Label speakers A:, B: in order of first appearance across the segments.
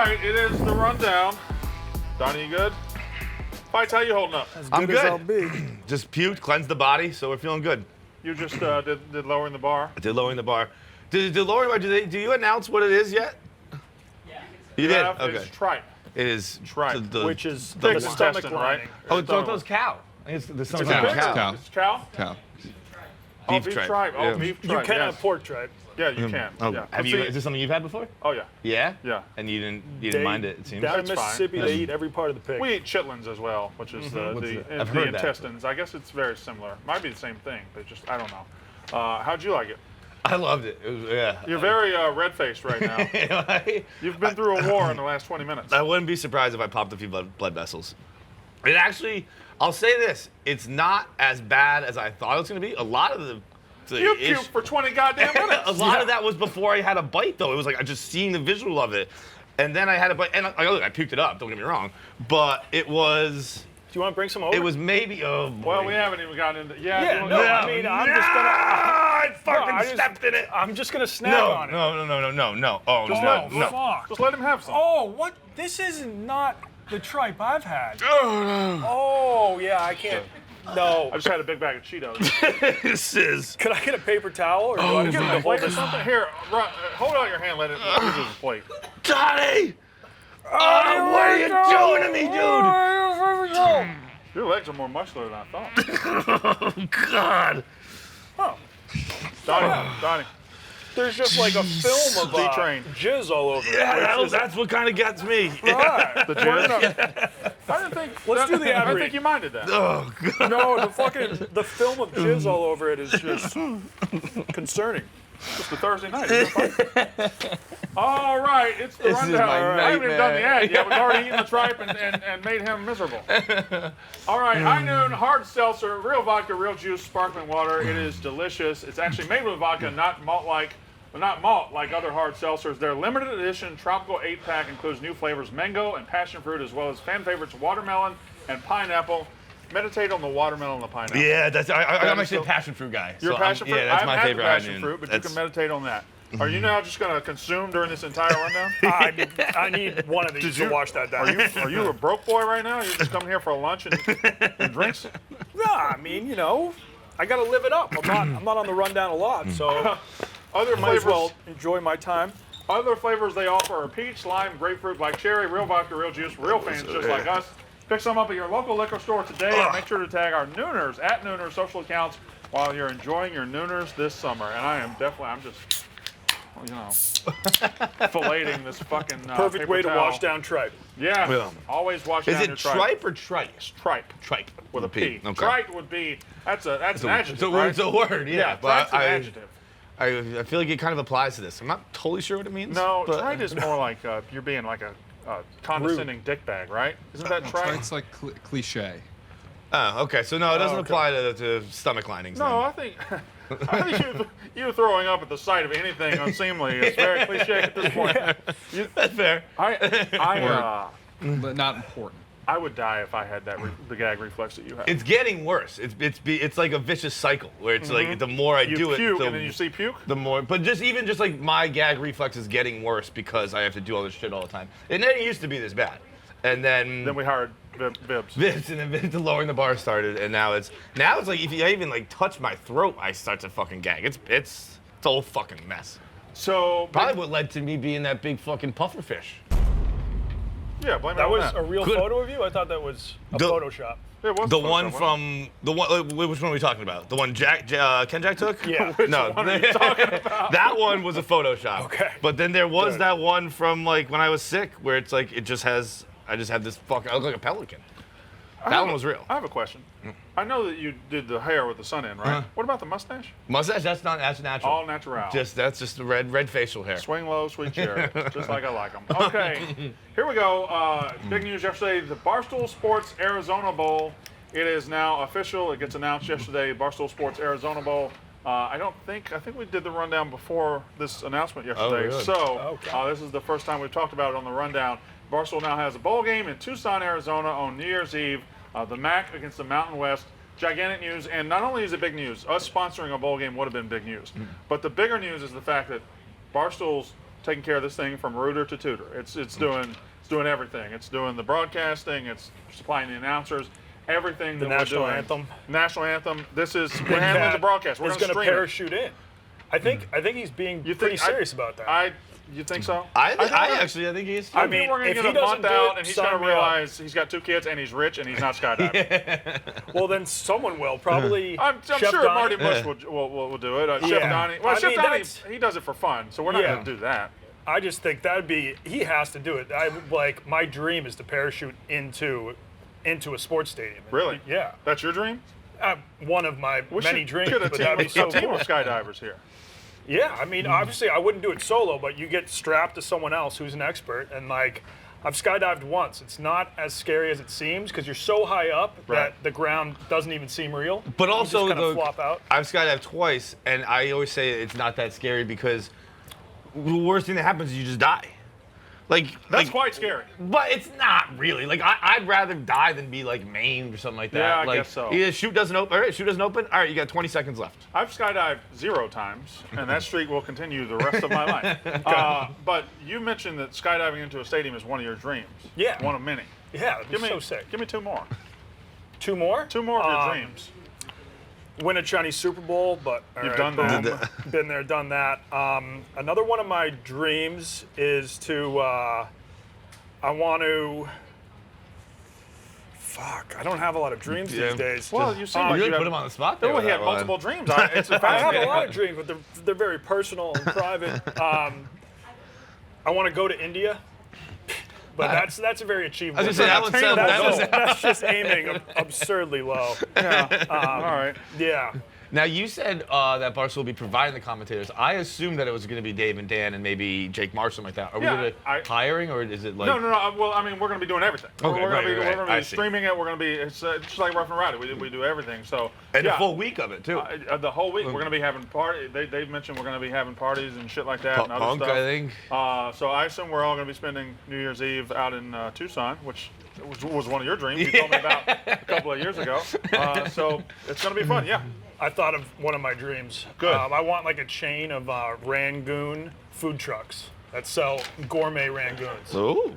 A: right, it is the rundown. Donnie, you good? Fights, how you holding up?
B: I'm good.
C: As I'll be.
B: Just puked, cleansed the body, so we're feeling good.
A: You just did lowering the bar.
B: I did lowering the bar. Did lowering the bar? Do you announce what it is yet? Yeah. You did. Okay.
A: It's tripe.
B: It is
A: Tripe,
C: Which is
A: the
C: the stomach
A: intestine,
C: lining.
A: right?
B: Oh, it's cow. I think it's the stomach
A: Is it
B: lining.
A: pig?
B: Cow.
A: It's cow?
D: Cow.
A: Oh,
B: Beef
A: beef
B: tripe.
A: tripe. Oh,
B: Yeah.
A: beef
C: You
A: tripe.
C: can
A: yes.
C: have pork tripe.
A: Yeah, you can.
B: Oh,
A: Yeah.
B: have you? Is this something you've had before?
A: Oh, yeah.
B: Yeah.
A: Yeah.
B: And you didn't mind it seems.
C: Down in
A: That's fine.
C: Mississippi, they eat every part of the pig.
A: We eat chitlins as well, which is
B: I've
A: the
B: heard that.
A: intestines. I guess it's very similar. Might be the same thing, but just I don't know. How'd you like it?
B: I loved it. It was, yeah.
A: You're very red-faced right now. You've been through a war in the last 20 minutes.
B: I wouldn't be surprised if I popped a few blood vessels. It actually, I'll say this, it's not as bad as I thought it was going to be. A lot of the
A: You puked for 20 goddamn minutes.
B: A lot of that was before I had a bite, though. It was like I just seeing the visual of it. And then I had a bite, and look, I puked it up, don't get me wrong. But it was...
C: Do you want to bring some over?
B: It was maybe, oh boy.
A: Well, we haven't even gotten into.
C: Yeah,
A: you
C: no,
A: know,
C: I mean, I'm just gonna.
B: I fucking
C: I just-
B: stepped in it.
C: I'm just gonna snap
B: No,
C: on it.
B: no. Oh,
A: Just
B: no,
A: let-
B: no.
C: Fuck.
A: Just let him have some.
C: Oh, what? This is not the tripe I've had.
B: Oh,
C: Oh, yeah, I can't. No.
A: I just had a big bag of Cheetos.
B: no. This is...
C: Could I get a paper towel, or do I just
A: Give
C: need
A: him
C: to
A: a
C: hold
A: plate or
C: this?
A: something. Here, hold out your hand. Let it use his plate.
B: Donnie! Oh, what are you doing to me, dude?
A: Your legs are more muscular than I thought.
B: Oh, God.
C: Oh,
A: Donnie.
C: there's just like a film of
A: D-train.
C: jizz all over it.
B: Yeah, that's what kind of gets me.
C: Right.
A: The jizz. I didn't think.
C: Let's do the
A: I
C: ad
A: didn't
C: read.
A: think you minded that.
B: Oh, God.
C: No, the film of jizz all over it is just concerning.
A: Just a Thursday night. All right, it's the
B: This is
A: rundown.
B: my
A: I haven't even done the
B: nightmare.
A: ad yet. We've already eaten the tripe and made him miserable. All right, High Noon Hard Seltzer, real vodka, real juice, sparkling water. It is delicious. It's actually made with vodka, not malt like other hard seltzers. Their limited edition tropical 8-pack includes new flavors mango and passion fruit, as well as fan favorites watermelon and pineapple. Meditate on the watermelon and the pineapple.
B: Yeah, I'm
A: is
B: actually a
A: so-
B: passion fruit guy.
A: You're
B: so
A: a passion fruit?
B: Yeah, that's
A: I
B: my
A: haven't
B: favorite.
A: had the passion
B: High Noon.
A: fruit, but
B: That's-
A: you can meditate on that. Are you now just going to consume during this entire rundown?
C: I need one of these to wash that down.
A: Are you a broke boy right now? You're just coming here for lunch and drinks?
C: Nah, I mean, I got to live it up. I'm not on the rundown a lot, so
A: Other
C: might as
A: flavors,
C: well enjoy my time.
A: other flavors they offer are peach, lime, grapefruit, black cherry, real vodka, real juice, real fans just like us. Pick some up at your local liquor store today and make sure to tag our Nooners at Nooners social accounts while you're enjoying your Nooners this summer. And I'm just, filleting this fucking
C: Perfect
A: paper
C: way to
A: towel.
C: wash down tripe.
A: Yeah,
B: Yeah.
A: always wash
B: Is
A: down
B: it
A: your tripe.
B: tripe or tripe?
A: Tripe.
B: Tripe.
A: With a P.
B: Okay.
A: Tripe would be, that's an adjective,
B: It's a,
A: right?
B: it's a word, yeah.
A: tripe's
B: but
A: an adjective.
B: I feel like it kind of applies to this. I'm not totally sure what it means.
A: No,
B: but
A: trite is more like you're being like a condescending dickbag, right? Isn't that trite?
D: It's like cliche.
B: Oh, okay. So no, it doesn't
A: okay.
B: apply to stomach linings.
A: No,
B: then.
A: I think you throwing up at the sight of anything unseemly is very cliche at this point.
B: That's fair.
D: But not important.
A: I would die if I had the gag reflex that you have.
B: It's getting worse. It's like a vicious cycle where it's like the more I
A: you
B: do
A: puke
B: it,
A: and then you see puke.
B: the more. But just like my gag reflex is getting worse because I have to do all this shit all the time. It never used to be this bad, and then
A: We hired Bibs.
B: Vince, and then Vince lowering the bar started, and now it's like if you even like touch my throat, I start to fucking gag. It's a whole fucking mess.
A: So
B: Probably what led to me being that big fucking pufferfish.
A: yeah, blame it
C: That
A: on
C: was
A: that.
C: a real
B: Good.
C: photo of you? I thought that was a
B: The-
C: Photoshop.
A: It was
B: The
A: Photoshop,
B: one
A: wasn't it?
B: from the one. Which one are we talking about? The one Ken Jack took?
C: Yeah.
B: No.
A: one are you talking about?
B: That one was a Photoshop.
C: Okay.
B: But then there was
C: Good.
B: that one from like when I was sick, where it's like it just has. I just had this fucking. I look like a pelican. That one was real.
A: I have a question. I know that you did the hair with the sun in, right?
B: Uh-huh.
A: What about the mustache?
B: Mustache? That's natural.
A: All natural.
B: That's just the red facial hair.
A: Swing low, sweet cherry, just like I like them. Okay, here we go. Big news yesterday: the Barstool Sports Arizona Bowl. It is now official. It gets announced yesterday. Barstool Sports Arizona Bowl. I think we did the rundown before this announcement yesterday.
B: really?
A: So this is the first time we've talked about it on the rundown. Barstool now has a bowl game in Tucson, Arizona on New Year's Eve. The MAC against the Mountain West. Gigantic news, and not only is it big news, us sponsoring a bowl game would have been big news. But the bigger news is the fact that Barstool's taking care of this thing from rooter to tutor. It's doing everything. It's doing the broadcasting. It's supplying the announcers. Everything
C: The
A: that
C: national
A: we're doing.
C: anthem.
A: National anthem. This is we're handling the broadcast. We're
C: He's
A: going to
C: going to
A: stream it.
C: parachute in. I think he's being pretty serious about that.
A: You think so?
B: I think he is too.
A: I mean, we're going to
C: if
A: get
C: he
A: a month
C: doesn't do
A: out,
C: it,
A: and he's
C: sign
A: going to
C: me up.
A: realize he's got 2 kids, and he's rich, and he's not skydiving.
C: Well, then someone will probably.
A: I'm
C: Chef
A: sure
C: Donnie.
A: Marty Bush will do it. Chef
C: Yeah.
A: Donnie. Well,
C: I
A: Chef
C: mean,
A: Donnie,
C: that's-
A: he does it for fun, so we're not
C: Yeah.
A: going to do that.
C: I just think he has to do it. My dream is to parachute into a sports stadium.
A: Really?
C: Yeah.
A: That's your dream?
C: One of my
A: We
C: many
A: should
C: dreams,
A: get a
C: but
A: team,
C: that'd be so
A: a team
C: cool.
A: of skydivers here.
C: Yeah, I mean, obviously, I wouldn't do it solo, but you get strapped to someone else who's an expert, and I've skydived once. It's not as scary as it seems because you're so high up
A: Right.
C: that the ground doesn't even seem real.
B: But
C: You
B: also,
C: just kind of flop out.
B: I've skydived twice, and I always say it's not that scary because the worst thing that happens is you just die.
A: That's quite scary.
B: But it's not really. I'd rather die than be maimed or something like that.
A: Yeah, I guess so.
B: Either chute doesn't open. All right, chute doesn't open. All right, you got 20 seconds left.
A: I've skydived 0 times, and that streak will continue the rest of my life. But you mentioned that skydiving into a stadium is one of your dreams.
C: Yeah.
A: One of many.
C: Yeah, it'd be
A: Give me
C: so sick.
A: Give me 2 more.
C: 2 more?
A: 2 more of your dreams.
C: Win a Chinese Super Bowl, but
A: You've done that.
C: boom, been there, done that. Another one of my dreams is to. I want to. Fuck, I don't have a lot of dreams
B: Yeah.
C: these days.
A: Well, you seem
B: You
A: like
B: really
A: you
B: put
A: have,
B: him on the spot there.
A: Oh,
B: with
A: he had
B: that one.
A: multiple dreams. It's
C: I have a lot of dreams, but they're very personal and private. I want to go to India, but that's a very achievable.
B: I was gonna say, that one
C: dream.
B: sounds-
C: That's just aiming absurdly low.
A: Yeah. All right.
C: Yeah.
B: Now, you said that Barstool will be providing the commentators. I assumed that it was going to be Dave and Dan and maybe Jake Marshall like that. Are we
A: Yeah,
B: going to hiring, or is it like...
A: No. Well, I mean, we're going to be doing everything.
B: Okay,
A: we're going
B: right,
A: to
B: right.
A: be
B: I see.
A: streaming it. We're going to be. It's just like Rough and Rowdy. We do everything. So
B: And
A: yeah.
B: a full week of it, too.
A: The whole week we're going to be having parties. They've mentioned we're going to be having parties and shit like that and other
B: Punk,
A: stuff.
B: I think.
A: So I assume we're all going to be spending New Year's Eve out in Tucson, which was one of your dreams. You told me about a couple of years ago. So it's going to be fun. Yeah.
C: I thought of one of my dreams.
A: Good.
C: I want a chain of Rangoon food trucks that sell gourmet Rangoons.
B: Ooh.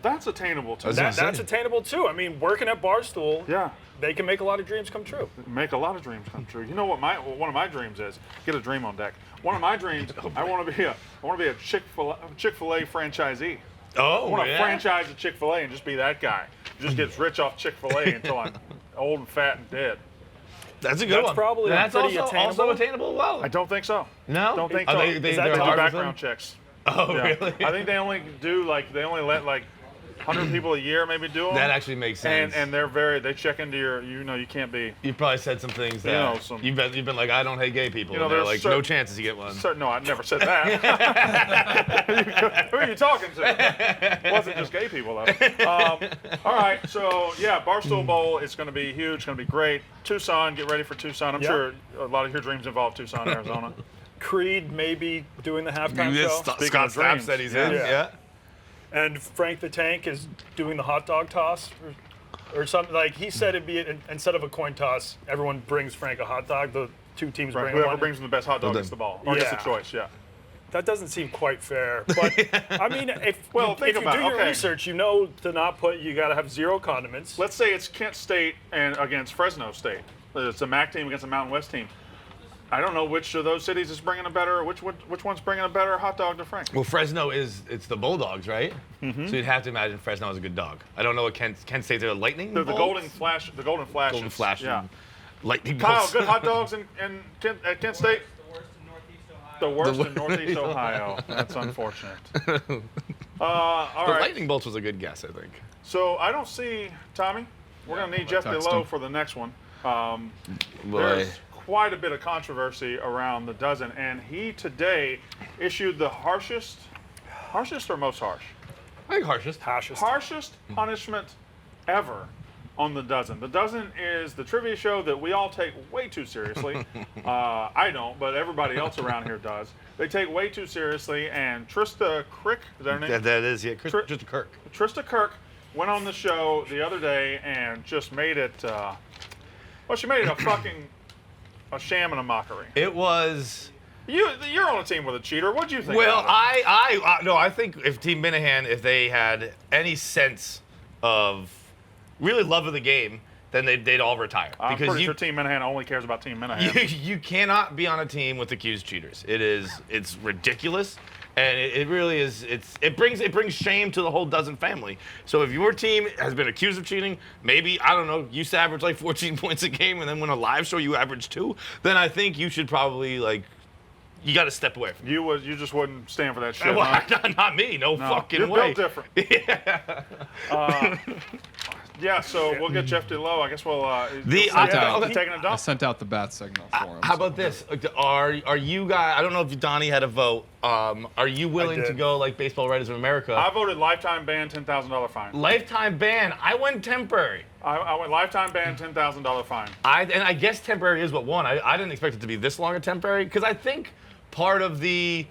A: That's attainable too.
B: That's
C: That's attainable too. I mean, working at Barstool,
A: Yeah.
C: they can make a lot of dreams come true.
A: Make a lot of dreams come true. You know what one of my dreams is? Get a dream on deck. One of my dreams, I want to be a Chick-fil-A franchisee.
B: Oh,
A: I want to
B: yeah.
A: franchise a Chick-fil-A and just be that guy. Just gets rich off Chick-fil-A until I'm old and fat and dead.
B: That's a good
C: That's
B: one.
C: probably
B: That's
C: pretty
B: also
C: attainable.
B: attainable well.
A: I don't think so.
B: No?
A: Don't think
B: Oh,
A: so.
B: they
C: Is that
B: they're
A: They do
B: hard with
A: background
B: them?
A: checks.
B: Oh,
A: Yeah.
B: really?
A: I think they only let 100 people a year maybe do them.
B: That actually makes sense.
A: And they check into your, you can't be.
B: You probably said some things that you've been like, I don't hate gay people. And they're
A: there's
B: like, no chances you get one.
A: No, I never said that. Who are you talking to? It wasn't just gay people, though. All right, so yeah, Barstool Bowl. It's going to be huge. It's going to be great. Tucson, get ready for Tucson. I'm
C: Yeah.
A: sure a lot of your dreams involve Tucson, Arizona.
C: Creed maybe doing the halftime
B: Yes,
C: show.
A: Speaking
B: Scott
A: of
B: Stapp
A: dreams,
B: said he's
A: yeah.
B: in.
C: Yeah.
B: Yeah.
C: And Frank the Tank is doing the hot dog toss or something. Like he said it'd be, instead of a coin toss, everyone brings Frank a hot dog. The two teams
A: Right.
C: bring
A: Whoever
C: one.
A: brings them the best hot dog gets the ball, or gets the
C: Yeah.
A: choice. Yeah.
C: That doesn't seem quite fair. But I mean, if
A: Think
C: you
A: about
C: do
A: it.
C: your
A: Okay.
C: research, you know to not put. You got to have 0 condiments.
A: Let's say it's Kent State and against Fresno State. It's a MAC team against a Mountain West team. I don't know which of those cities is bringing a better. Which one's bringing a better hot dog to Frank?
B: Well, Fresno it's the Bulldogs, right? Mm-hmm. So you'd have to imagine Fresno is a good dog. I don't know what Kent State's the Lightning.
A: The
B: Bolts?
A: Golden Flash. The Golden Flash.
B: Golden Flash.
A: Yeah.
B: and Lightning.
A: Kyle,
B: Bolts.
A: good hot dogs at Kent State. The worst in Northeast Ohio. That's unfortunate. All
B: The
A: right.
B: Lightning Bolts was a good guess, I think.
A: So I don't see Tommy. We're gonna need Jeff
B: text
A: DeLoe
B: him.
A: for the next one.
B: Boy.
A: There's quite a bit of controversy around the dozen, and he today issued the harshest or most harsh?
B: I think harshest.
A: Harshest punishment ever on the dozen. The dozen is the trivia show that we all take way too seriously. I don't, but everybody else around here does. They take way too seriously, and Trysta Crick, is that her name?
B: That is, yeah. Just a Kirk.
A: Trysta Kirk went on the show the other day and just made it, she made it a sham and a mockery.
B: It was.
A: You're on a team with a cheater. What do you think?
B: Well,
A: about it?
B: I think if Team Minahan, if they had any sense of really love of the game, then they'd all retire.
A: I'm
B: because
A: pretty sure Team Minahan only cares about Team Minahan.
B: You cannot be on a team with accused cheaters. It's ridiculous, and it really is. It brings shame to the whole Dozen family. So if your team has been accused of cheating, maybe I don't know, you used to average like 14 points a game, and then when a live show you average 2, then I think you should probably you got to step away from it.
A: You just wouldn't stand for that shit.
B: Well,
A: huh?
B: not me. No fucking
A: you're
B: way.
A: built different.
B: Yeah.
A: Yeah, so we'll get Jeff DeLow. I guess we'll. Taking a
D: I
A: dump.
D: sent out the bat signal for him.
B: How about this? Are you guys? I don't know if Donnie had a vote. Are you willing to go like Baseball Writers of America?
A: I voted lifetime ban, $10,000 fine.
B: Lifetime ban. I went temporary.
A: I went lifetime ban, $10,000 fine.
B: And I guess temporary is what won. I didn't expect it to be this long a temporary because I think part of the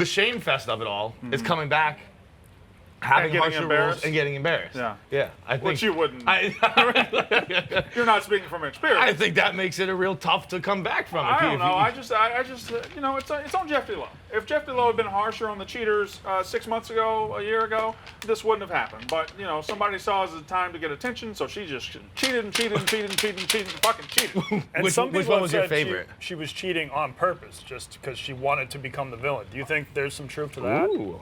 B: shame fest of it all is coming back. Having harsher rules and getting embarrassed. Yeah. I think,
A: which you wouldn't. You're not speaking from experience.
B: I think that makes it a real tough to come back from.
A: I don't know. I just, it's on Jeff DeLow. If Jeff DeLow had been harsher on the cheaters 6 months ago, a year ago, this wouldn't have happened. But somebody saw it as a time to get attention, so she just cheated and fucking cheated.
C: And
B: which one was your favorite?
C: She was cheating on purpose just because she wanted to become the villain. Do you think there's some truth to that?
B: Ooh.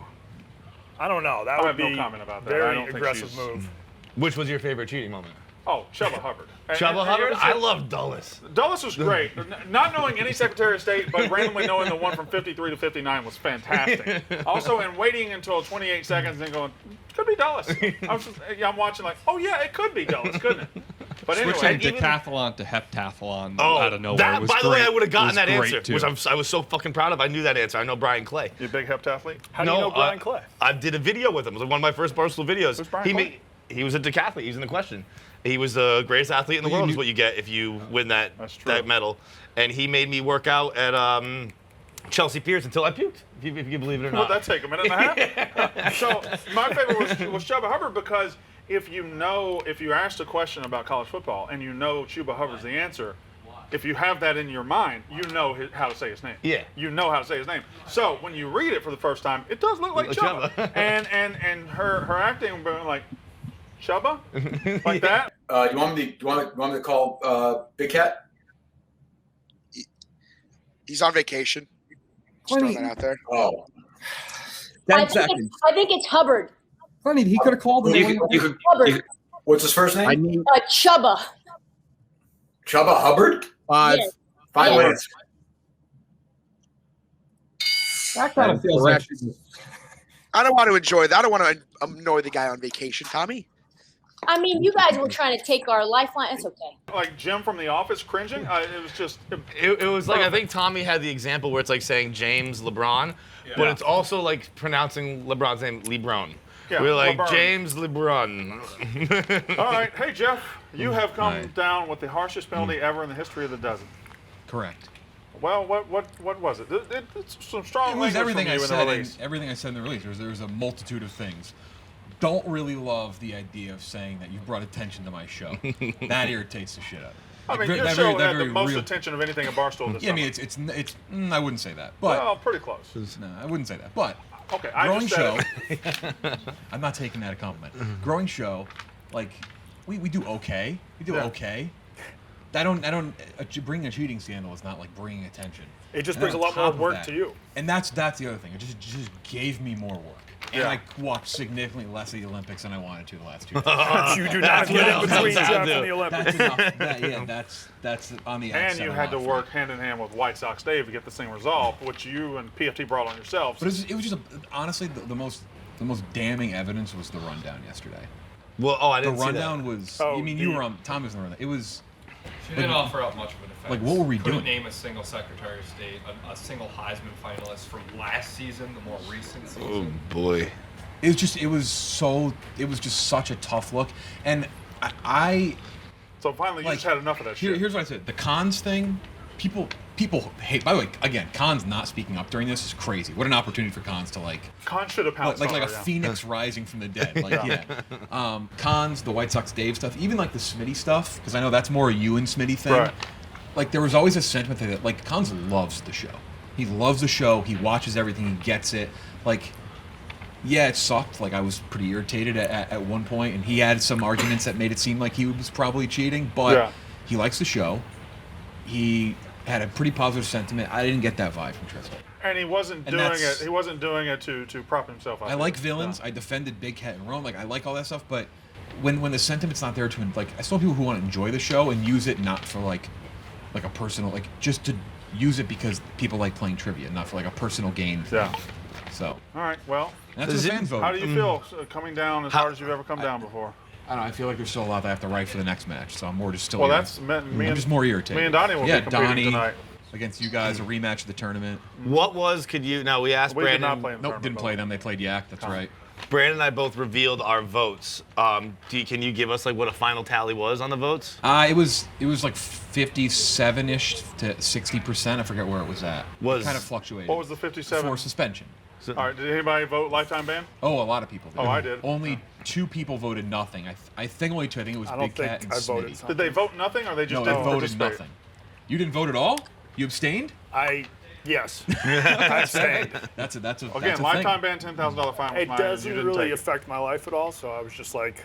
C: I don't know. That
A: I
C: would
A: have
C: be
A: no comment about that.
C: very
A: I don't think
C: aggressive
A: she's-
C: move.
B: Which was your favorite cheating moment?
A: Oh, Chubba Hubbard.
B: Chubba Hubbard? I love Dulles.
A: Dulles was great. Not knowing any Secretary of State, but randomly knowing the one from 53 to 59 was fantastic. Also, and waiting until 28 seconds and going, could be Dulles. I'm watching like, oh yeah, it could be Dulles, couldn't it? But anyway,
D: Switching decathlon to heptathlon out of nowhere was
B: by the way, I would have gotten that
D: great,
B: answer,
D: too.
B: which I was so fucking proud of. I knew that answer. I know Brian Clay.
A: You a big heptathlete?
C: How do you know Brian Clay?
B: I did a video with him. It was one of my first Barstool videos.
A: Who's Brian Clay?
B: He was a decathlete. He was in the question. He was the greatest athlete in the world is what you get if you win that medal. And he made me work out at Chelsea Piers until I puked, if you believe it or not.
A: Well, that take a minute and a half. So my favorite was Chubba Hubbard because if you asked a question about college football and you know Chubba Hubbard's the answer, if you have that in your mind, you know how to say his name.
B: Yeah.
A: You know how to say his name. So when you read it for the first time, it does look like Chubba. and her acting like Chubba, like that.
E: You want me to call Big Cat?
F: He's on vacation. Just throwing that out there.
E: Oh.
G: 10 seconds. I think it's Hubbard.
D: Funny, he could have called him.
G: Hubbard.
E: What's his first name?
G: Chubba.
E: Chubba Hubbard?
D: 5.
G: Yes.
E: 5 minutes.
D: That kind of feels like
F: I don't want to enjoy that. I don't want to annoy the guy on vacation, Tommy.
G: I mean, you guys were trying to take our lifeline. It's okay.
A: Like Jim from The Office cringing. It was just.
B: It was like I think Tommy had the example where it's like saying James LeBron, but it's also like pronouncing LeBron's name LeBron.
A: Yeah,
B: We're like
A: LeBron.
B: James LeBron.
A: All right, hey Jeff, you have come down with the harshest penalty ever in the history of the dozen.
D: Correct.
A: Well, what was it? It's some strong
D: It was
A: language
D: everything
A: from
D: I
A: you in the
D: said.
A: release.
D: Everything I said in the release. There's a multitude of things. Don't really love the idea of saying that you brought attention to my show. That irritates the shit out of me.
A: I mean,
D: Like,
A: your
D: that
A: show
D: very- that
A: had the
D: very
A: most
D: real-
A: attention of anything at Barstool this
D: Yeah, I
A: summer.
D: mean, it's. I wouldn't say that, but
A: Well, pretty close.
D: no, I wouldn't say that. But
A: Okay, I
D: growing
A: just
D: show.
A: said it.
D: I'm not taking that a compliment. Growing show, like we do okay. We do
A: Yeah.
D: okay. I don't. Bringing a cheating scandal is not like bringing attention.
C: It just
D: And
C: brings a
D: on
C: lot more
D: top of
C: work
D: that-
C: to you.
D: And that's the other thing. It just gave me more work. And
A: Yeah.
D: I watched significantly less of the Olympics than I wanted to the last 2 days.
C: You do not get in
B: what
C: between
B: else
C: Jeff
B: I do.
C: and the Olympics.
D: That's enough. That's on the
A: And
D: outside
A: you
D: a
A: had to
D: lot for
A: work
D: me.
A: hand in hand with White Sox Dave to get this thing resolved, which you and PFT brought on yourselves.
D: But it was just honestly the most damning evidence was the rundown yesterday.
B: Well, I
D: The
B: didn't see
D: rundown was.
A: Oh,
D: I mean, you were on. Tom was in the rundown. It was.
H: She didn't offer up much of a defense.
D: Like, what were we
H: Couldn't
D: doing?
H: name a single Secretary of State, a single Heisman finalist from last season, the more recent
B: that. Oh
H: season.
B: boy.
D: It was just such a tough look, and I
A: So finally, you
D: like,
A: just had enough of that shit.
D: Here's what I said: the cons thing, people hate. By the way, again, cons not speaking up during this is crazy. What an opportunity for cons to
A: Con should have pounced
D: like
A: on
D: a
A: her, yeah.
D: phoenix rising from the dead. Like cons, the White Sox Dave stuff, even like the Smitty stuff, because I know that's more a you and Smitty thing.
A: Right.
D: Like there was always a sentiment that like cons loves the show. He loves the show. He watches everything. He gets it. Like, yeah, it sucked. Like, I was pretty irritated at one point, and he had some arguments that made it seem like he was probably cheating, but he likes the show. He had a pretty positive sentiment. I didn't get that vibe from Tristan.
A: And he wasn't doing it. He wasn't doing it to prop himself up.
D: I like villains. I defended Big Cat and Rome. Like, I like all that stuff, but when the sentiment's not there to, like, I still have people who want to enjoy the show and use it not for like a personal, like, just to use it because people like playing trivia, not for like a personal gain thing.
A: Yeah.
D: So.
A: All right. Well,
D: that's the fans vote.
A: How do you feel coming down as hard as you've ever come down before?
D: I don't know. I feel like there's still a lot that I have to write for the next match, so I'm more just still.
A: Well, that's me.
D: I'm just more irritated.
A: Me and Donnie will be competing
D: Donnie
A: tonight
D: against you guys, a rematch of the tournament.
B: We asked
A: we
B: Brandon.
A: Did not play in the
D: nope, didn't play them. They played Yak. That's right.
B: Brandon and I both revealed our votes. Can you give us like what a final tally was on the votes?
D: It was like 57-ish to 60%. I forget where it was at. It kind of fluctuated.
A: What was the 57?
D: For suspension.
A: All right. Did anybody vote lifetime ban?
D: Oh, a lot of people did.
A: Oh, I did.
D: Only 2 people voted nothing. I think only 2. I think it was Big Cat and Smitty.
A: Did they vote nothing, or they just didn't
D: voted
A: participate?
D: nothing. You didn't vote at all? You abstained?
C: Yes. I abstained.
D: That's a
A: Again, lifetime ban, $10,000 fine.
C: It doesn't really affect my life at all, so I was just like,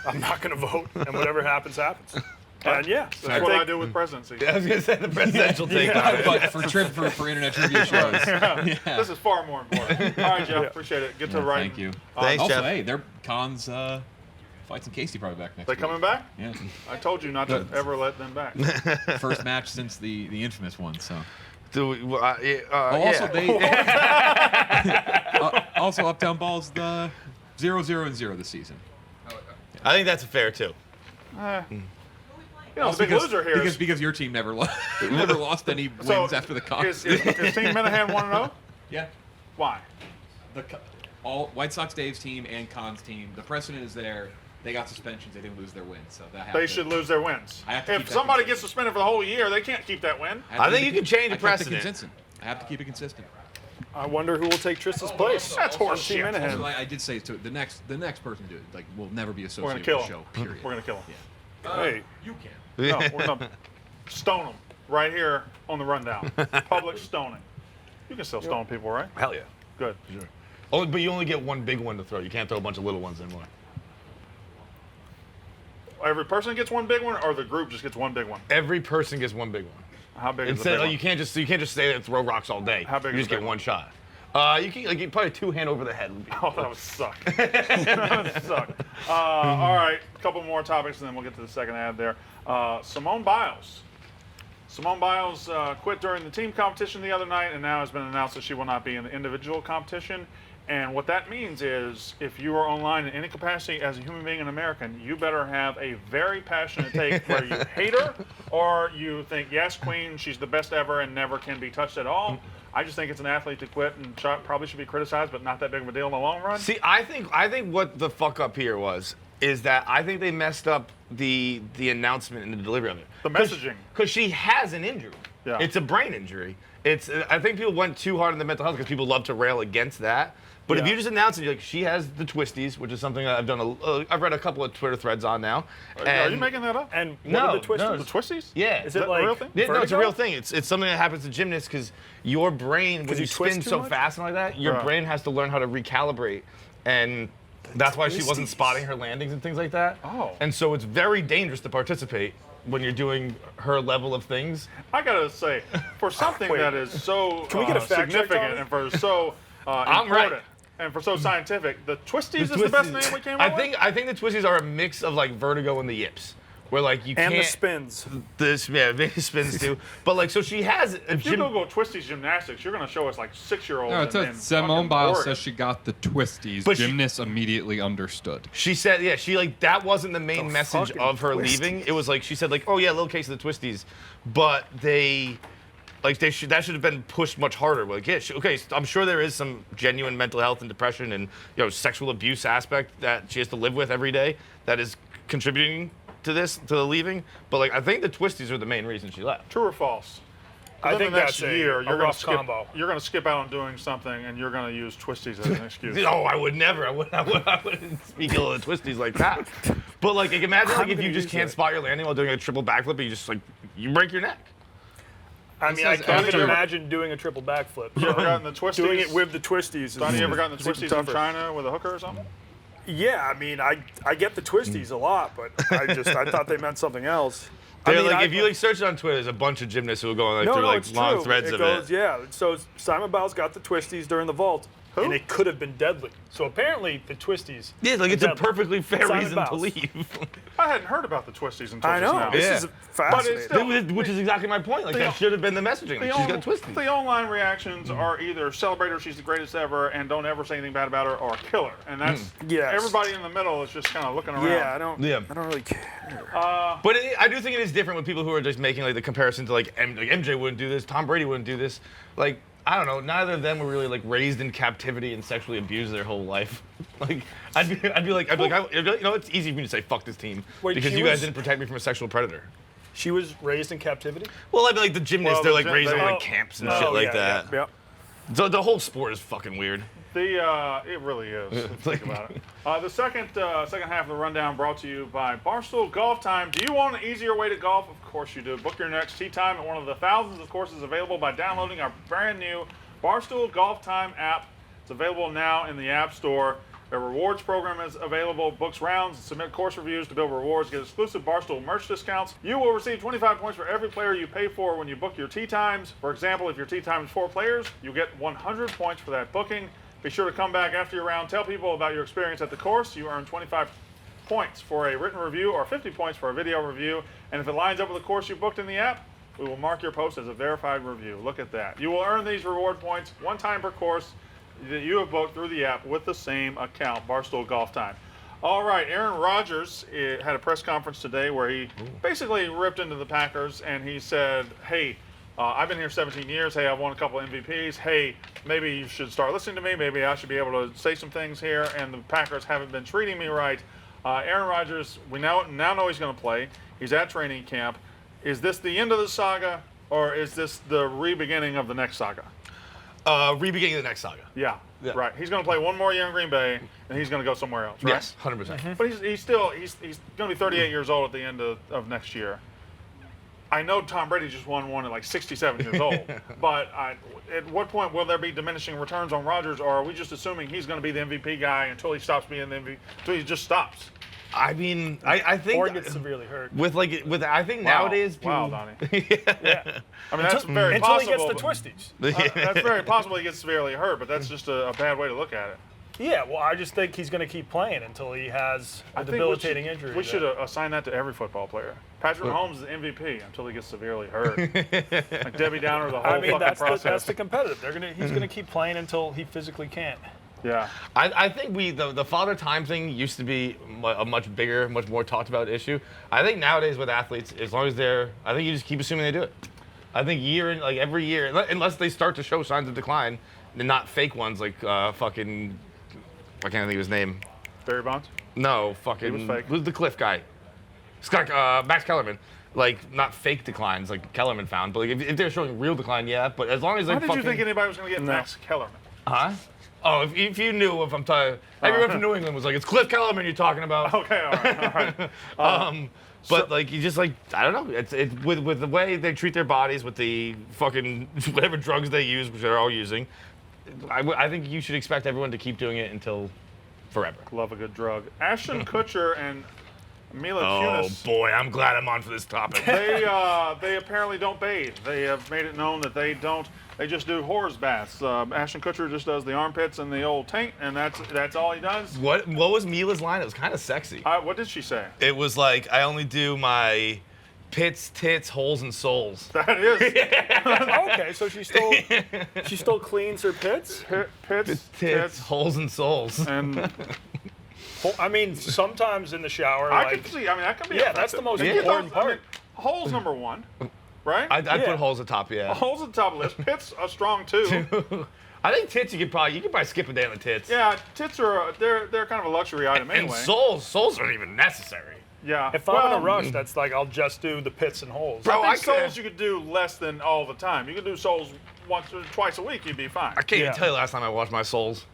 C: I'm not going to vote, and whatever happens, happens. And
A: that's what I do with presidency.
B: I was gonna say the presidential take.
D: But for internet trivia shows,
A: this is far more important. All right, Jeff, appreciate it. Get to writing.
D: Thank you.
B: Thanks,
D: also,
B: Jeff.
D: hey, their Cons Fights and Casey probably back next week.
A: They coming back?
D: Yeah.
A: I told you not to ever let them back.
D: First match since the infamous one. So. Also, Uptown Ball's the 0-0-0 this season.
B: I think that's fair too.
A: The big loser here is
D: because your team never lost any wins after the Cons.
A: Is Team Minahan 1-0?
D: Yeah.
A: Why?
D: All White Sox Dave's team and Cons team. The precedent is there. They got suspensions. They didn't lose their wins, so that happened.
A: They should lose their wins. If somebody gets suspended for the whole year, they can't keep that win.
B: I think you can change the precedent.
D: I have to keep it consistent.
C: I wonder who will take Trista's place.
A: That's horseshit.
D: Also, I did say to the next person to do it will never be associated
A: with
D: the show. Period.
A: We're gonna kill him.
D: Yeah.
A: Hey,
D: you can.
A: No, we're gonna stone them right here on the rundown. Public stoning. You can still stone people, right?
B: Hell yeah.
A: Good.
B: Sure. But you only get one big one to throw. You can't throw a bunch of little ones anymore.
A: Every person gets one big one, or the group just gets one big one?
B: Every person gets one big one.
A: How big is the big one?
B: You can't just stay there and throw rocks all day.
A: How big
B: you
A: is
B: just
A: the
B: get
A: big
B: one shot. You can probably 2-hand over the head.
A: Oh, that would suck. That would suck. All right, a couple more topics, and then we'll get to the second ad there. Simone Biles. Simone Biles quit during the team competition the other night, and now has been announced that she will not be in the individual competition. And what that means is, if you are online in any capacity as a human being and American, you better have a very passionate take where you hate her, or you think, yes, queen, she's the best ever and never can be touched at all. I just think it's an athlete to quit and probably should be criticized, but not that big of a deal in the long run.
B: See, I think what the fuck up here is that I think they messed up the announcement and the delivery of it.
A: The messaging.
B: Because she has an injury.
A: Yeah.
B: It's a brain injury. I think people went too hard on the mental health because people love to rail against that. But if you just announce it, like, she has the Twisties, which is something I've done. I've read a couple of Twitter threads on now.
A: Are you making that up?
C: And what are the Twisties?
B: No,
A: the Twisties?
B: Yeah.
A: Is it like a real thing?
B: Yeah, no, it's a real thing. It's something that happens to gymnasts because your brain, when you spin so fast and like that, your brain has to learn how to recalibrate, and that's why she wasn't spotting her landings and things like that.
A: Oh.
B: And so it's very dangerous to participate when you're doing her level of things.
A: I gotta say, for something that is so
C: Can we get a fact check
A: significant
C: on it?
A: and for so
B: I'm
A: important
B: right.
A: and for so scientific, the Twisties is the best name we came up with?
B: I think the Twisties are a mix of like Vertigo and the Yips. Where like you
C: and
B: can't.
C: the spins.
B: Maybe spins too. But like, so she has.
A: If you Google Twisties gymnastics, you're gonna show us like 6-year-olds.
I: No, it says Simone Biles says she got the Twisties.
B: But
I: gymnasts immediately understood.
B: She said, yeah, she like that wasn't the main message of her
C: Twisties.
B: leaving. It was like she said like, oh yeah, little case of the Twisties, but that should have been pushed much harder. Like, yeah, okay, I'm sure there is some genuine mental health and depression and sexual abuse aspect that she has to live with every day that is contributing to the leaving, but like I think the Twisties are the main reason she left.
A: True or false?
C: I think
A: next
C: that's
A: year
C: a
A: you're
C: rough
A: gonna
C: combo.
A: You're gonna skip out on doing something, and you're gonna use Twisties as an excuse.
B: No, I would never. I wouldn't speak ill of the Twisties like that. But like imagine like if you just can't spot your landing while doing a triple backflip, and you break your neck.
C: I
I: It
C: mean, I
I: says
C: can't
I: after-
C: even imagine doing a triple backflip.
A: You ever gotten the Twisties?
C: Doing it with the Twisties.
A: Donnie, you ever gotten the
C: is even
A: Twisties in
C: tougher.
A: China with a hooker or something?
C: Yeah, I mean, I get the Twisties a lot, but I thought they meant something else.
B: They're
C: I mean,
B: if you search it on Twitter, there's a bunch of gymnasts who will go on through
C: it's
B: long
C: true.
B: threads
C: it
B: of
C: goes,
B: it.
C: Yeah, so Simone Biles got the Twisties during the vault, and it could have been deadly. So apparently the Twisties.
B: Yeah, it's a perfectly fair
C: Simone
B: reason
C: Biles.
B: to leave.
A: I hadn't heard about the Twisties until
C: I
A: just
C: know.
A: now.
C: This is fascinating.
A: still-
B: Which is exactly my point. Like, that should have been the messaging. Like, she's got twisted.
A: The online reactions are either celebrate her, she's the greast ever, and don't ever say anything bad about her, or kill her. And that's
C: Yes.
A: everybody in the middle is just kind of looking around.
C: Yeah, I don't really care.
B: But I do think it is different with people who are just making like the comparison to like MJ wouldn't do this, Tom Brady wouldn't do this. Like, I don't know, neither of them were really like raised in captivity and sexually abused their whole life. Like, I'd be like, you know, it's easy for me to say fuck this team because you guys didn't protect me from a sexual predator.
C: She was raised in captivity?
B: Well, I mean, like the gymnasts, they're like raised in like
A: Oh,
B: camps and shit like that.
C: Yeah.
B: The whole sport is fucking weird.
A: It really is. Think about it. The second half of the rundown brought to you by Barstool Golf Time. Do you want an easier way to golf? Of course you do. Book your next tee time at one of the thousands of courses available by downloading our brand new Barstool Golf Time app. It's available now in the App Store. Their rewards program is available. Books rounds, submit course reviews to build rewards, get exclusive Barstool merch discounts. You will receive 25 points for every player you pay for when you book your tee times. For example, if your tee time is 4 players, you get 100 points for that booking. Be sure to come back after your round, tell people about your experience at the course. You earn 25 points for a written review or 50 points for a video review. And if it lines up with the course you booked in the app, we will mark your post as a verified review. Look at that. You will earn these reward points one time per course that you have booked through the app with the same account, Barstool Golf Time. All right, Aaron Rodgers had a press conference today where he basically ripped into the Packers and he said, hey, I've been here 17 years. Hey, I've won a couple MVPs. Hey, maybe you should start listening to me. Maybe I should be able to say some things here. And the Packers haven't been treating me right. Aaron Rodgers, we now know he's going to play. He's at training camp. Is this the end of the saga, or is this the re-beginning of the next saga?
B: Re-beginning of the next saga.
A: Yeah, right. He's going to play one more year in Green Bay, and he's going to go somewhere else, right?
B: Yes, 100%.
A: But he's going to be 38 years old at the end of next year. I know Tom Brady just won one at like 67 years old, but at what point will there be diminishing returns on Rodgers, or are we just assuming he's going to be the MVP guy until he stops being the MVP, until he just stops?
B: I mean, I think
C: Or gets severely hurt.
B: I think nowadays people.
A: Wow, Donnie.
C: Yeah.
A: I mean, that's very
C: Until
A: possible.
C: he gets the Twisties.
A: That's very possible he gets severely hurt, but that's just a bad way to look at it.
C: Yeah, well, I just think he's going to keep playing until he has a debilitating injury.
A: We should assign that to every football player. Patrick Mahomes is the MVP until he gets severely hurt. Like Debbie Downer, the whole fucking process.
C: That's the competitive. He's going to keep playing until he physically can't.
A: Yeah.
B: I think the father time thing used to be a much bigger, much more talked about issue. I think nowadays with athletes, as long as I think you just keep assuming they do it. I think every year, unless they start to show signs of decline, and not fake ones like fucking. I can't think of his name.
A: Barry Bonds?
B: No, fucking.
A: He was fake.
B: Who's the Cliff guy? Scott, Max Kellerman. Like, not fake declines like Kellerman found, but like if they're showing real decline, yeah. But as long as they
A: How did you think anybody was going to get Max Kellerman?
B: Huh? Oh, if you knew if I'm talking, everyone from New England was like, it's Cliff Kellerman you're talking about.
A: Okay, all right.
B: But like you just like I don't know. It's with the way they treat their bodies, with the fucking whatever drugs they use, which they're all using. I think you should expect everyone to keep doing it until forever.
A: Love a good drug. Ashton Kutcher and Mila Kunis.
B: Oh boy, I'm glad I'm on for this topic.
A: They apparently don't bathe. They have made it known that they don't. They just do horse baths. Ashton Kutcher just does the armpits and the old taint, and that's all he does.
B: What was Mila's line? It was kind of sexy.
A: What did she say?
B: It was like, I only do my pits, tits, holes, and soles.
A: That is.
C: Okay, so she still cleans her pits?
A: Pits,
B: tits, holes, and soles.
A: And
C: I mean, sometimes in the shower.
A: I can see. I mean, that can be.
C: Yeah, that's the most important part.
A: I mean, holes number one, right?
B: I'd put holes at the top, yeah.
A: Holes at the top of the list. Pits are strong too.
B: I think tits you could probably skip a day on the tits.
A: Yeah, tits are they're kind of a luxury item anyway.
B: And soles aren't even necessary.
A: Yeah.
C: If I'm in a rush, that's like I'll just do the pits and holes.
A: Bro, I think soles you could do less than all the time. You could do soles once or twice a week, you'd be fine.
B: I can't even tell you last time I washed my soles.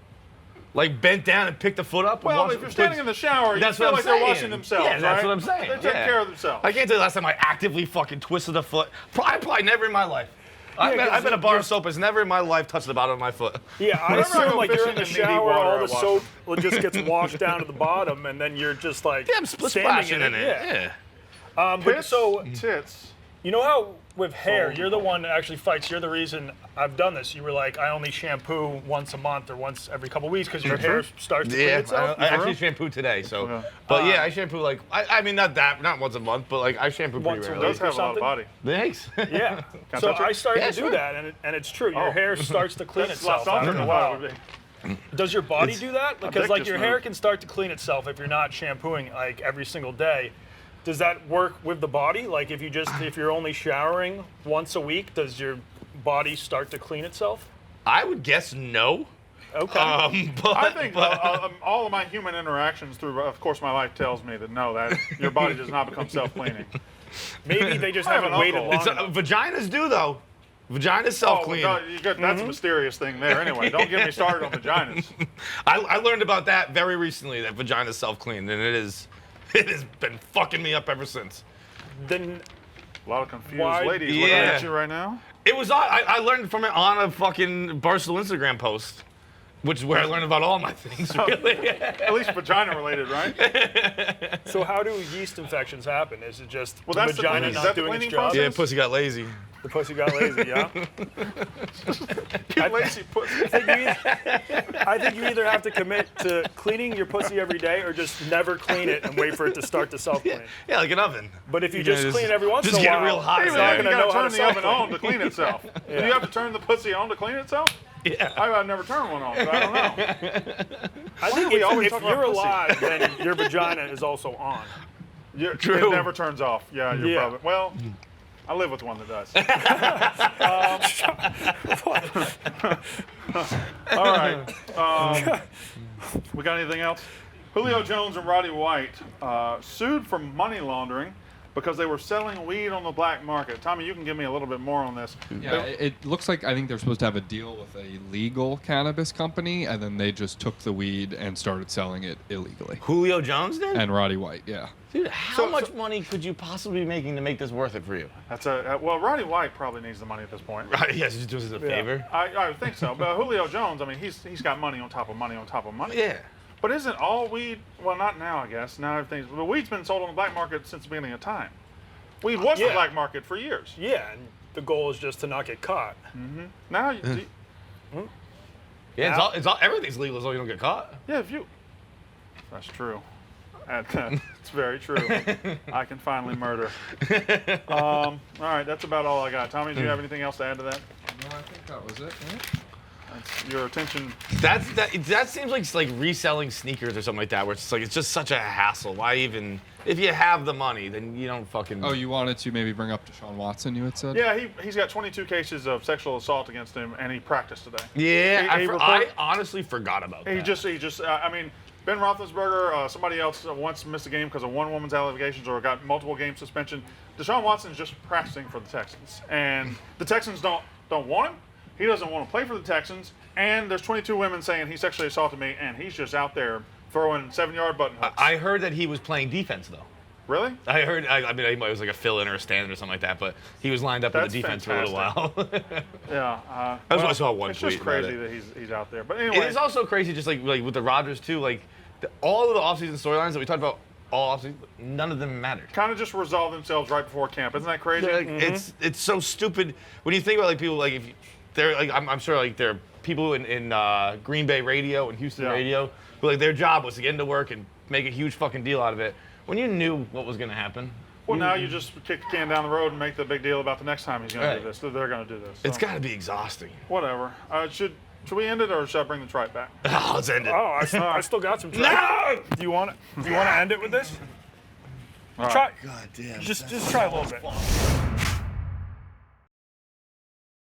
B: Like bent down and picked the foot up.
A: Well, if you're standing in the shower, you feel like they're washing themselves.
B: Yeah, that's
A: right?
B: what I'm saying.
A: They take care of themselves.
B: I can't tell you last time I actively fucking twisted a foot. Probably never in my life. I bet a bar of soap has never in my life touched the bottom of my foot.
C: Yeah, I
A: Whenever I
C: assume
A: go
C: like you're
A: fishing
C: in the
A: in knee-deep
C: shower,
A: water,
C: all
A: I
C: the
A: wash
C: soap just gets washed down to the bottom, and then you're just like
B: Yeah, I'm splashing
C: standing
B: in it.
C: Yeah. But
A: Pits,
C: so
A: tits.
C: you know how with hair, you're the one that actually fights. You're the reason I've done this. You were like, I only shampoo once a month or once every couple weeks because your hair starts to clean
B: Yeah,
C: itself.
B: I actually shampoo today, so.
A: Okay.
B: But yeah, I shampoo like I mean not once a month, but like I shampoo pretty
C: Once a
A: It
B: rarely.
A: does have a lot of body.
B: Thanks.
C: Yeah.
A: I
C: So
A: touch it?
C: I started
B: Yeah,
C: to do
B: sure.
C: that, and it's true. Your
A: Oh.
C: hair starts to clean
A: That's
C: itself
A: left
C: after
A: on
C: a
A: for
C: while.
A: would be.
C: Does your body do that? Because
A: dick
C: like
A: just
C: your hair
A: moved.
C: can start to clean itself if you're not shampooing like every single day. Does that work with the body? Like if you're only showering once a week, does your body start to clean itself?
B: I would guess no.
C: Okay.
B: But
A: I think all of my human interactions through, of course, my life tells me that no, that your body does not become self-cleaning.
C: Maybe they just
A: I have
C: haven't
A: an
C: waited
A: uncle.
C: long enough.
B: vaginas do though. Vaginas self-clean.
A: Oh, no, that's a mysterious thing there. Anyway, don't get me started on vaginas.
B: I learned about that very recently. That vaginas self-clean, and it has been fucking me up ever since.
C: Then
A: A lot of confused
C: Why-
A: ladies looking
B: Yeah.
A: at you right now.
B: It was I learned from it on a fucking Barstool Instagram post, which is where I learned about all my things. Really.
A: At least vagina related, right?
C: so how do yeast infections happen? Is it just
A: Well,
C: the
A: that's the
C: vagina
A: cleaning- is
C: not
A: that the
C: doing its
A: cleaning
C: job?
A: process?
B: Yeah, pussy got lazy.
C: The pussy got lazy, yeah.
A: You lazy pussy.
C: I think you either have to commit to cleaning your pussy every day or just never clean it and wait for it to start to self-clean.
B: Yeah, like an oven.
C: But if you
B: You
C: just
B: gotta
C: clean it every once in
B: just
C: a
B: get
C: while,
B: it real hot.
C: it's
A: Even
C: not
A: then,
C: going
A: you
C: to know
A: gotta
C: how
A: turn
C: to
A: the oven
C: self-clean.
A: on to clean itself. Do you have to turn the pussy on to clean itself?
B: Yeah.
A: I've never turned one on, so I don't know.
C: I
A: do
C: think
A: we always
C: if
A: talk about
C: you're
A: pussy?
C: alive, then your vagina is also on.
A: It never turns off. Yeah, you're
C: Yeah.
A: probably. Well, I live with one that does. All right. We got anything else? Julio Jones and Roddy White sued for money laundering because they were selling weed on the black market. Tommy, you can give me a little bit more on this.
I: Yeah, it looks like I think they're supposed to have a deal with a legal cannabis company, and then they just took the weed and started selling it illegally.
B: Julio Jones did?
I: And Roddy White, yeah.
B: Dude, how much money could you possibly be making to make this worth it for you?
A: That's well, Roddy White probably needs the money at this point.
B: Right, yes, just do us a favor.
A: I think so. But Julio Jones, I mean, he's got money on top of money on top of money.
B: Yeah.
A: But isn't all weed? Well, not now, I guess. Now everything's. The weed's been sold on the black market since the beginning of time. Weed was the
C: Yeah.
A: black market for years.
C: Yeah, and the goal is just to not get caught.
A: Now,
B: Yeah, it's all everything's legal as long as you don't get caught.
A: yeah, if you. That's true. It's very true. I can finally murder. All right, that's about all I got. Tommy, do you have anything else to add to that?
I: No, I think that was it.
A: That's your attention.
B: That seems like it's like reselling sneakers or something like that, where it's just such a hassle. Why even if you have the money, then you don't fucking.
I: Oh, you wanted to maybe bring up DeShaun Watson, you had said?
A: Yeah, he's got 22 cases of sexual assault against him, and he practiced today.
B: Yeah,
A: He
B: I honestly forgot about that.
A: He just. I mean, Ben Roethlisberger, somebody else once missed a game because of one woman's allegations or got multiple game suspension. DeShaun Watson's just practicing for the Texans, and the Texans don't want him. He doesn't want to play for the Texans, and there's 22 women saying he sexually assaulted me, and he's just out there throwing 7-yard button hooks.
B: I heard that he was playing defense though.
A: Really?
B: I heard. I mean, it was like a fill-in or a stand or something like that, but he was lined up in
A: That's
B: the defense for a little while.
A: Yeah.
B: That's what I saw one
A: It's
B: tweet
A: just
B: about
A: crazy
B: it.
A: that he's out there. But
B: It
A: anyway,
B: is also crazy, just like with the Rodgers too. Like all of the offseason storylines that we talked about all offseason, none of them mattered.
A: kind of just resolve themselves right before camp. Isn't that crazy?
B: Like, it's so stupid when you think about like people like if they're like I'm sure like there are people in Green Bay radio and Houston
A: Yeah.
B: radio who like their job was to get into work and make a huge fucking deal out of it when you knew what was going to happen.
A: Well, now you just kick the can down the road and make the big deal about the next time he's going to do
B: Right.
A: this. They're going to do this.
B: It's
A: So,
B: got to be exhausting.
A: whatever. Should we end it or should I bring the tripe back?
B: Oh, let's end it.
C: Oh, I still got some try.
B: No!
C: Do you want to end it with this?
A: All right.
C: Try.
F: God damn.
C: Just try a little bit.